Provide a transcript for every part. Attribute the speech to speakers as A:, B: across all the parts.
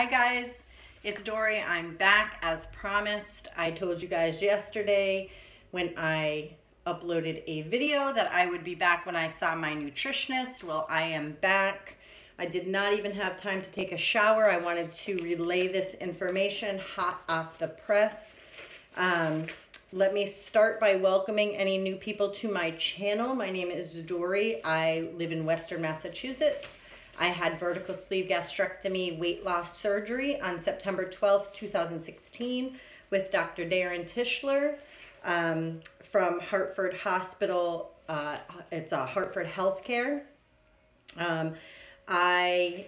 A: Hi guys, it's Dory. I'm back as promised. I told you guys yesterday when I uploaded a video that I would be back when I saw my nutritionist. Well, I am back. I did not even have time to take a shower. I wanted to relay this information hot off the press. Let me start by welcoming any new people to my channel. My name is Dory. I live in Western Massachusetts. I had vertical sleeve gastrectomy weight loss surgery on September 12th, 2016 with Dr. Darren Tischler from Hartford Hospital. It's a Hartford Healthcare. I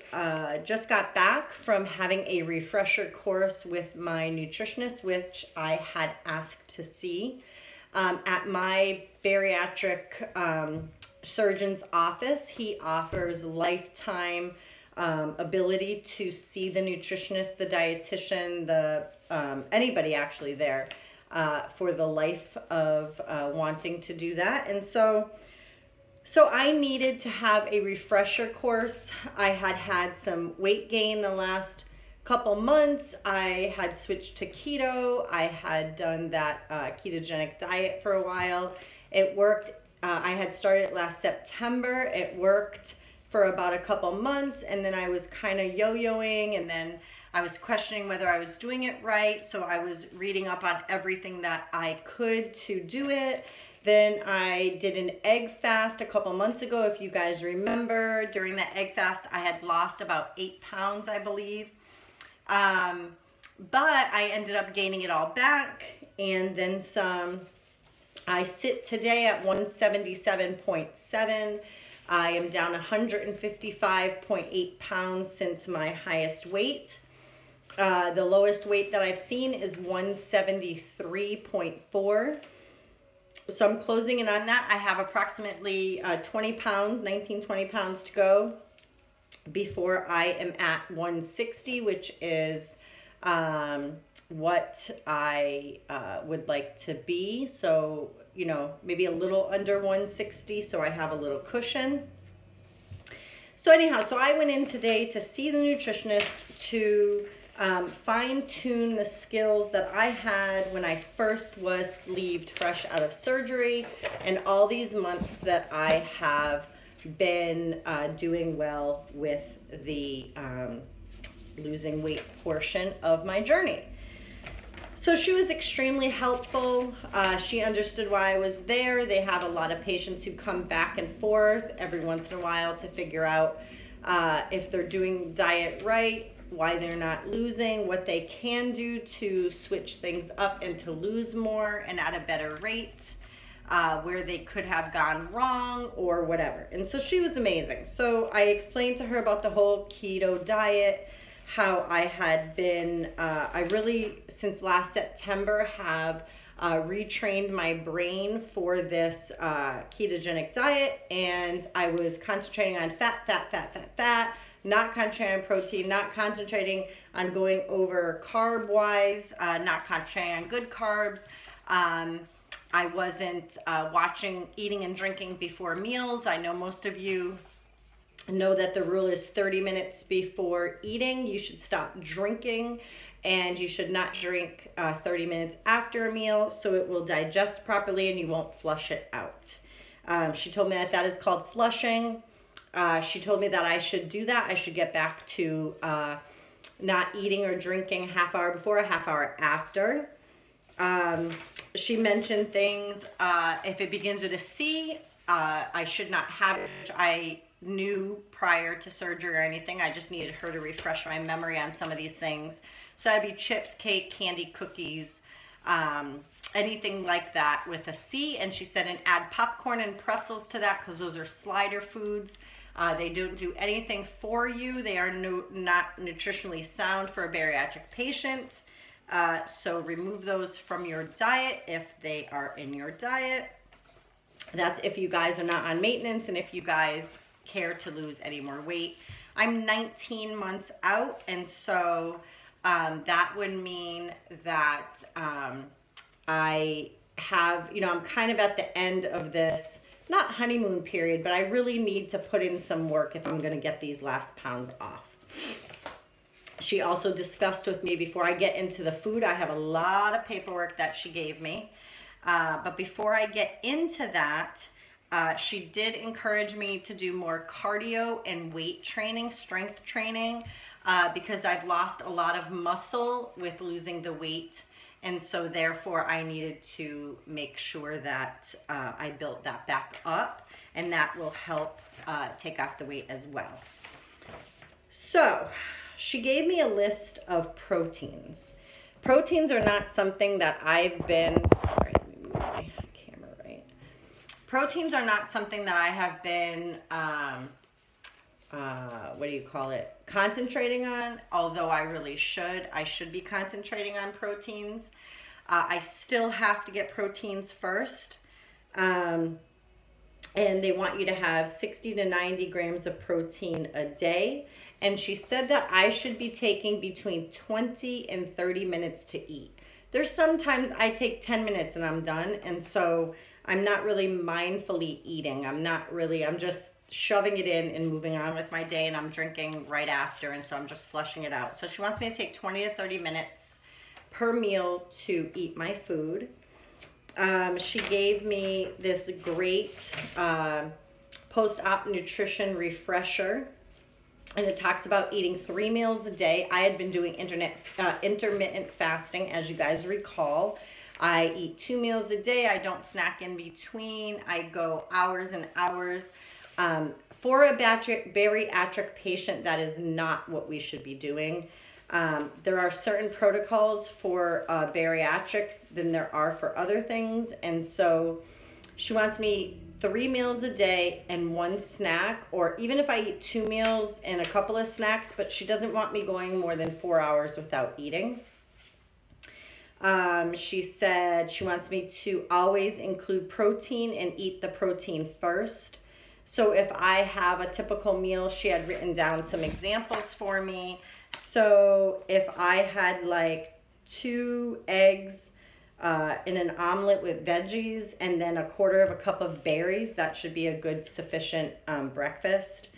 A: just got back from having a refresher course with my nutritionist, which I had asked to see. At my bariatric surgeon's office, he offers lifetime ability to see the nutritionist, the dietitian, anybody actually there for the life of wanting to do that. And so I needed to have a refresher course. I had some weight gain the last couple months. I had switched to keto. I had done that ketogenic diet for a while. It worked. I had started it last September. It worked for about a couple months, and then I was kind of yo-yoing, and then I was questioning whether I was doing it right. So I was reading up on everything that I could to do it. Then I did an egg fast a couple months ago. If you guys remember, during that egg fast, I had lost about 8 pounds, I believe. But I ended up gaining it all back and then some. I sit today at 177.7. I am down 155.8 pounds since my highest weight. The lowest weight that I've seen is 173.4. So I'm closing in on that. I have approximately 20 pounds, 20 pounds to go before I am at 160, which is what I would like to be. So, you know, maybe a little under 160, so I have a little cushion. So anyhow, so I went in today to see the nutritionist to fine-tune the skills that I had when I first was sleeved fresh out of surgery, and all these months that I have been doing well with the losing weight portion of my journey. So she was extremely helpful. She understood why I was there. They have a lot of patients who come back and forth every once in a while to figure out if they're doing diet right, why they're not losing, what they can do to switch things up and to lose more and at a better rate, where they could have gone wrong or whatever. And so she was amazing. So I explained to her about the whole keto diet, how I had been, I really, since last September, have retrained my brain for this ketogenic diet, and I was concentrating on fat, not concentrating on protein, not concentrating on going over carb-wise, not concentrating on good carbs. I wasn't watching eating and drinking before meals. I know most of you know that the rule is 30 minutes before eating you should stop drinking, and you should not drink 30 minutes after a meal so it will digest properly and you won't flush it out. She told me that is called flushing. She told me that I should do that. I should get back to not eating or drinking a half hour before, a half hour after. She mentioned things, if it begins with a C, I should not have it, which I knew prior to surgery or anything. I just needed her to refresh my memory on some of these things. So that'd be chips, cake, candy, cookies, anything like that with a C. And she said, and add popcorn and pretzels to that because those are slider foods. They don't do anything for you. They are not nutritionally sound for a bariatric patient. So remove those from your diet if they are in your diet. That's if you guys are not on maintenance and if you guys care to lose any more weight. I'm 19 months out, and so that would mean that I have, you know, I'm kind of at the end of this, not honeymoon period, but I really need to put in some work if I'm going to get these last pounds off. She also discussed with me before I get into the food. I have a lot of paperwork that she gave me. But before I get into that, she did encourage me to do more cardio and weight training, strength training, because I've lost a lot of muscle with losing the weight. And so therefore I needed to make sure that I built that back up, and that will help take off the weight as well. So she gave me a list of proteins. Proteins are not something that I've been, sorry, let me move my camera right. Proteins are not something that I have been, what do you call it, concentrating on, although I really should. I should be concentrating on proteins. I still have to get proteins first. And they want you to have 60 to 90 grams of protein a day. And she said that I should be taking between 20 and 30 minutes to eat. There's sometimes I take 10 minutes and I'm done. And so I'm not really mindfully eating. I'm just shoving it in and moving on with my day, and I'm drinking right after. And so I'm just flushing it out. So she wants me to take 20 to 30 minutes per meal to eat my food. She gave me this great post-op nutrition refresher, and it talks about eating 3 meals a day. I had been doing intermittent fasting, as you guys recall. I eat 2 meals a day. I don't snack in between. I go hours and hours. For a bariatric patient, that is not what we should be doing. There are certain protocols for bariatrics than there are for other things. And so she wants me 3 meals a day and 1 snack, or even if I eat 2 meals and a couple of snacks, but she doesn't want me going more than 4 hours without eating. She said she wants me to always include protein and eat the protein first. So if I have a typical meal, she had written down some examples for me. So if I had like 2 eggs in an omelet with veggies and then 1/4 cup of berries, that should be a good sufficient breakfast.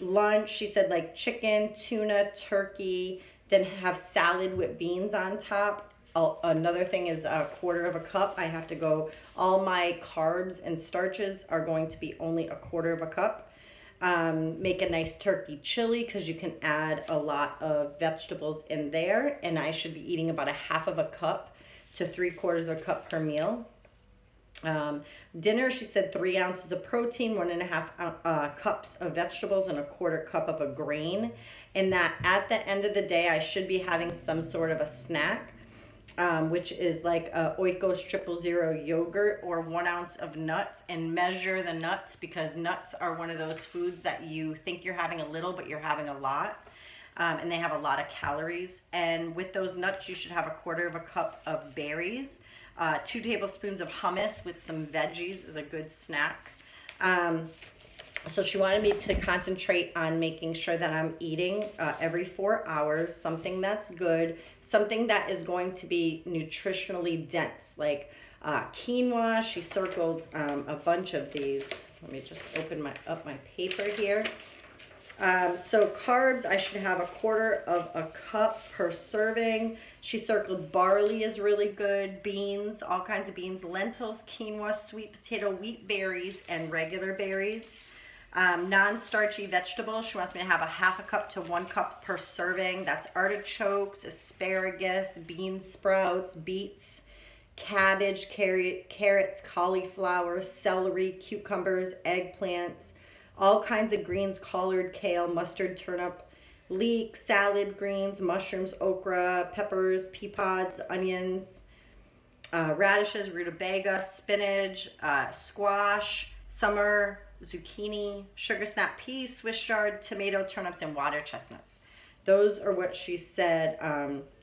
A: Lunch, she said like chicken, tuna, turkey, then have salad with beans on top. Another thing is 1/4 cup. I have to go, all my carbs and starches are going to be only 1/4 cup. Make a nice turkey chili, because you can add a lot of vegetables in there, and I should be eating about 1/2 cup to 3/4 cup per meal. Dinner, she said 3 ounces of protein, 1.5 cups of vegetables, and 1/4 cup of a grain. And that at the end of the day, I should be having some sort of a snack, which is like a Oikos 000 yogurt or 1 ounce of nuts, and measure the nuts, because nuts are one of those foods that you think you're having a little, but you're having a lot. And they have a lot of calories. And with those nuts, you should have 1/4 cup of berries. 2 tablespoons of hummus with some veggies is a good snack. So she wanted me to concentrate on making sure that I'm eating every 4 hours, something that's good, something that is going to be nutritionally dense, like quinoa. She circled a bunch of these. Let me just open up my paper here. So carbs, I should have 1/4 cup per serving. She circled barley is really good, beans, all kinds of beans, lentils, quinoa, sweet potato, wheat berries, and regular berries. Non-starchy vegetables, she wants me to have 1/2 cup to 1 cup per serving. That's artichokes, asparagus, bean sprouts, beets, cabbage, carrots, cauliflower, celery, cucumbers, eggplants, all kinds of greens, collard, kale, mustard, turnip, leek, salad greens, mushrooms, okra, peppers, pea pods, onions, radishes, rutabaga, spinach, squash, summer, zucchini, sugar snap peas, Swiss chard, tomato, turnips, and water chestnuts. Those are what she said,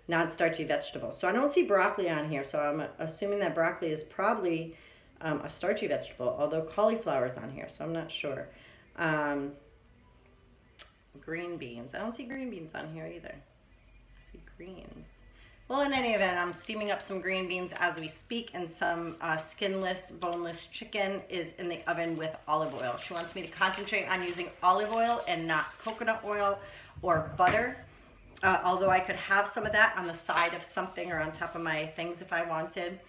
A: non-starchy vegetables. So I don't see broccoli on here, so I'm assuming that broccoli is probably a starchy vegetable, although cauliflower is on here, so I'm not sure. Green beans. I don't see green beans on here either. I see greens. Well, in any event, I'm steaming up some green beans as we speak, and some skinless, boneless chicken is in the oven with olive oil. She wants me to concentrate on using olive oil and not coconut oil or butter. although I could have some of that on the side of something or on top of my things if I wanted.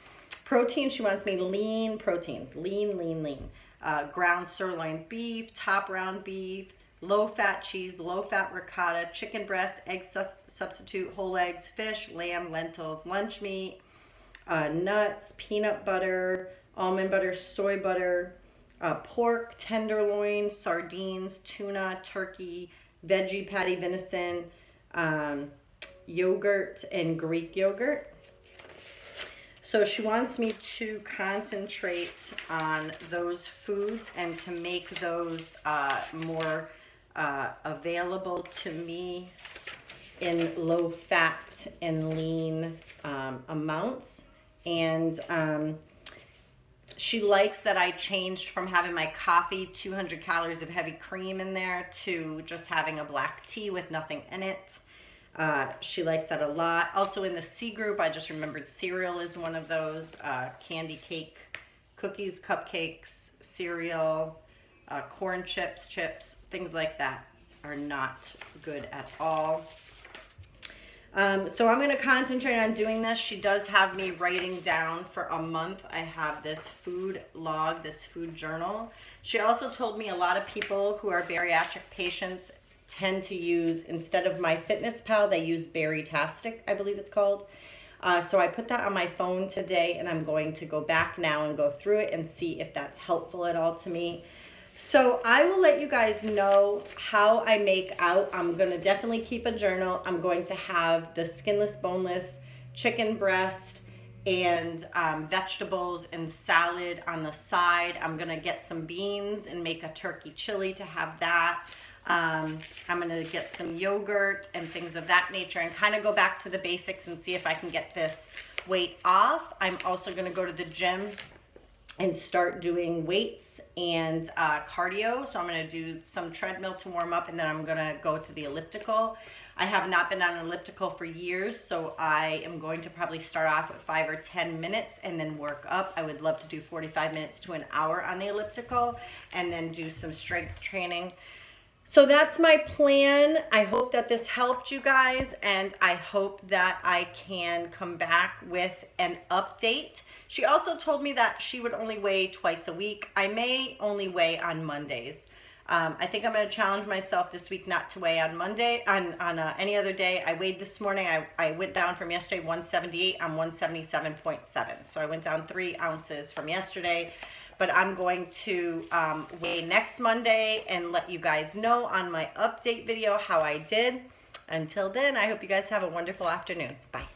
A: Protein, she wants me lean proteins, lean. Ground sirloin beef, top round beef, low-fat cheese, low-fat ricotta, chicken breast, egg substitute, whole eggs, fish, lamb, lentils, lunch meat, nuts, peanut butter, almond butter, soy butter, pork, tenderloin, sardines, tuna, turkey, veggie patty, venison, yogurt, and Greek yogurt. So she wants me to concentrate on those foods and to make those more available to me in low fat and lean amounts. And she likes that I changed from having my coffee, 200 calories of heavy cream in there, to just having a black tea with nothing in it. She likes that a lot. Also in the C group, I just remembered cereal is one of those. Candy cake, cookies, cupcakes, cereal, corn chips, things like that are not good at all. So I'm going to concentrate on doing this. She does have me writing down for a month. I have this food log, this food journal. She also told me a lot of people who are bariatric patients tend to use, instead of MyFitnessPal, they use Berrytastic, I believe it's called. So I put that on my phone today, and I'm going to go back now and go through it and see if that's helpful at all to me. So I will let you guys know how I make out. I'm going to definitely keep a journal. I'm going to have the skinless, boneless chicken breast and vegetables and salad on the side. I'm going to get some beans and make a turkey chili to have that. I'm going to get some yogurt and things of that nature and kind of go back to the basics and see if I can get this weight off. I'm also going to go to the gym and start doing weights and cardio. So I'm going to do some treadmill to warm up, and then I'm going to go to the elliptical. I have not been on an elliptical for years, so I am going to probably start off with 5 or 10 minutes and then work up. I would love to do 45 minutes to an hour on the elliptical and then do some strength training. So that's my plan. I hope that this helped you guys, and I hope that I can come back with an update. She also told me that she would only weigh twice a week. I may only weigh on Mondays. I think I'm going to challenge myself this week not to weigh on Monday, on any other day. I weighed this morning. I went down from yesterday 178. I'm 177.7. So I went down 3 ounces from yesterday. But I'm going to weigh next Monday and let you guys know on my update video how I did. Until then, I hope you guys have a wonderful afternoon. Bye.